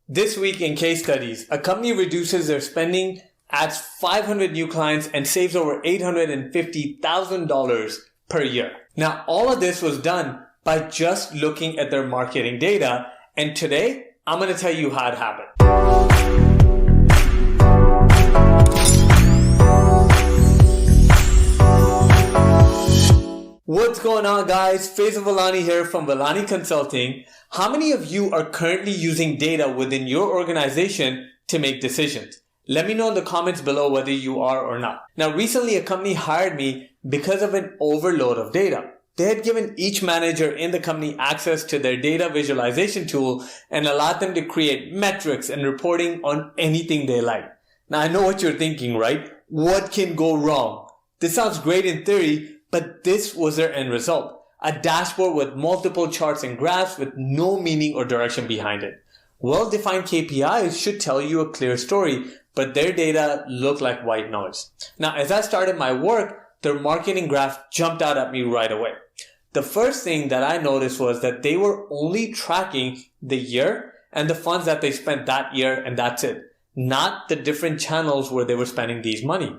This week in case studies, a company reduces their spending, adds 500 new clients, and saves over $850,000 per year. Now, all of this was done by just looking at their marketing data, and today, I'm going to tell you how it happened. What's going on, guys? Faisal Velani here from Velani Consulting. How many of you are currently using data within your organization to make decisions? Let me know in the comments below whether you are or not. Now, recently a company hired me because of an overload of data. They had given each manager in the company access to their data visualization tool and allowed them to create metrics and reporting on anything they like. Now, I know what you're thinking, right? What can go wrong? This sounds great in theory, but this was their end result. A dashboard with multiple charts and graphs with no meaning or direction behind it. Well-defined KPIs should tell you a clear story, but their data looked like white noise. Now, as I started my work, their marketing graph jumped out at me right away. The first thing that I noticed was that they were only tracking the year and the funds that they spent that year, and that's it. Not the different channels where they were spending these money.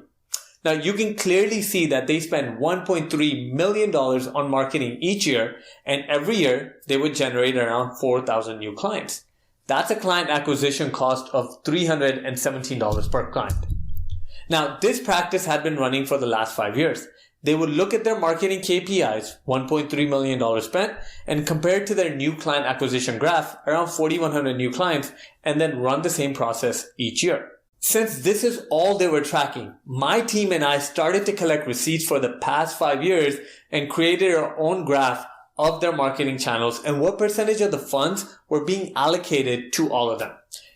Now, you can clearly see that they spend $1.3 million on marketing each year, and every year they would generate around 4,000 new clients. That's a client acquisition cost of $317 per client. Now, this practice had been running for the last 5 years. They would look at their marketing KPIs, $1.3 million spent, and compare it to their new client acquisition graph, around 4,100 new clients, and then run the same process each year. Since this is all they were tracking, my team and I started to collect receipts for the past 5 years and created our own graph of their marketing channels and what percentage of the funds were being allocated to all of them.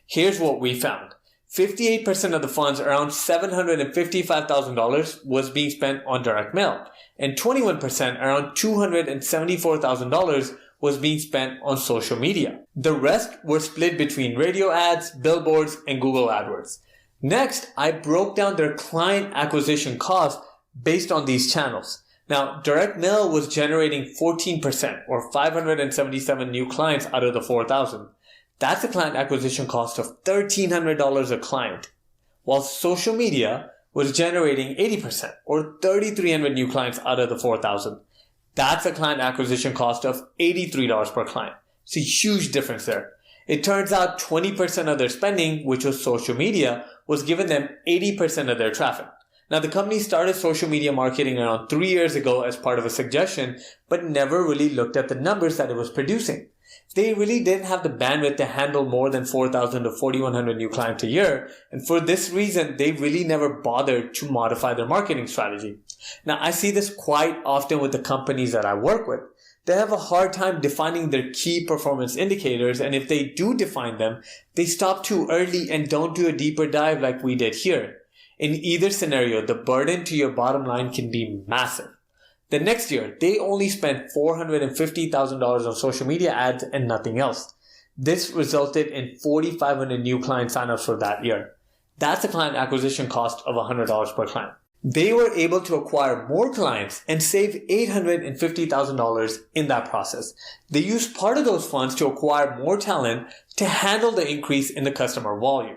Here's what we found. 58% of the funds, around $755,000, was being spent on direct mail, and 21%, around $274,000, was being spent on social media. The rest were split between radio ads, billboards, and Google AdWords. Next, I broke down their client acquisition cost based on these channels. Now, direct mail was generating 14%, or 577 new clients out of the 4,000. That's a client acquisition cost of $1,300 a client, while social media was generating 80%, or 3,300 new clients out of the 4,000. That's a client acquisition cost of $83 per client. It's a huge difference there. It turns out 20% of their spending, which was social media, was giving them 80% of their traffic. Now, the company started social media marketing around 3 years ago as part of a suggestion, but never really looked at the numbers that it was producing. They really didn't have the bandwidth to handle more than 4,000 to 4,100 new clients a year, and for this reason, they really never bothered to modify their marketing strategy. Now, I see this quite often with the companies that I work with. They have a hard time defining their key performance indicators, and if they do define them, they stop too early and don't do a deeper dive like we did here. In either scenario, the burden to your bottom line can be massive. The next year, they only spent $450,000 on social media ads and nothing else. This resulted in 4,500 new client signups for that year. That's a client acquisition cost of $100 per client. They were able to acquire more clients and save $850,000 in that process. They used part of those funds to acquire more talent to handle the increase in the customer volume.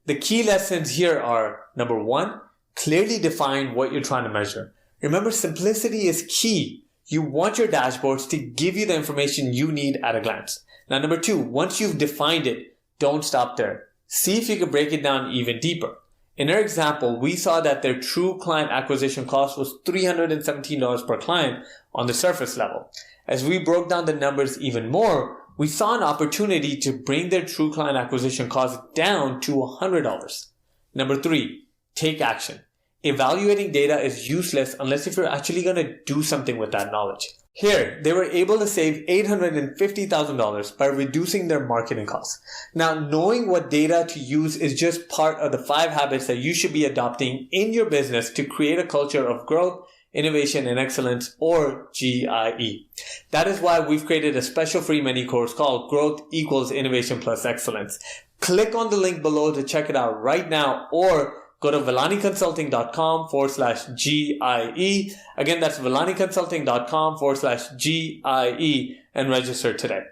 The key lessons here are, number one, clearly define what you're trying to measure. Remember, simplicity is key. You want your dashboards to give you the information you need at a glance. Now, number two, once you've defined it, don't stop there. See if you can break it down even deeper. In our example, we saw that their true client acquisition cost was $317 per client on the surface level. As we broke down the numbers even more, we saw an opportunity to bring their true client acquisition cost down to $100. Number three, take action. Evaluating data is useless unless if you're actually going to do something with that knowledge. Here, they were able to save $850,000 by reducing their marketing costs. Now, knowing what data to use is just part of the 5 habits that you should be adopting in your business to create a culture of growth, innovation, and excellence, or GIE. That is why we've created a special free mini course called Growth Equals Innovation Plus Excellence. Click on the link below to check it out right now, or go to velaniconsulting.com/GIE. Again, that's velaniconsulting.com/GIE and register today.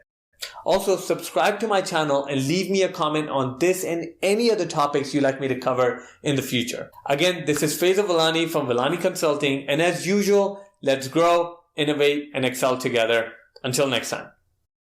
Also, subscribe to my channel and leave me a comment on this and any other topics you'd like me to cover in the future. Again, this is Velani from Velani Consulting, and as usual, let's grow, innovate, and excel together. Until next time.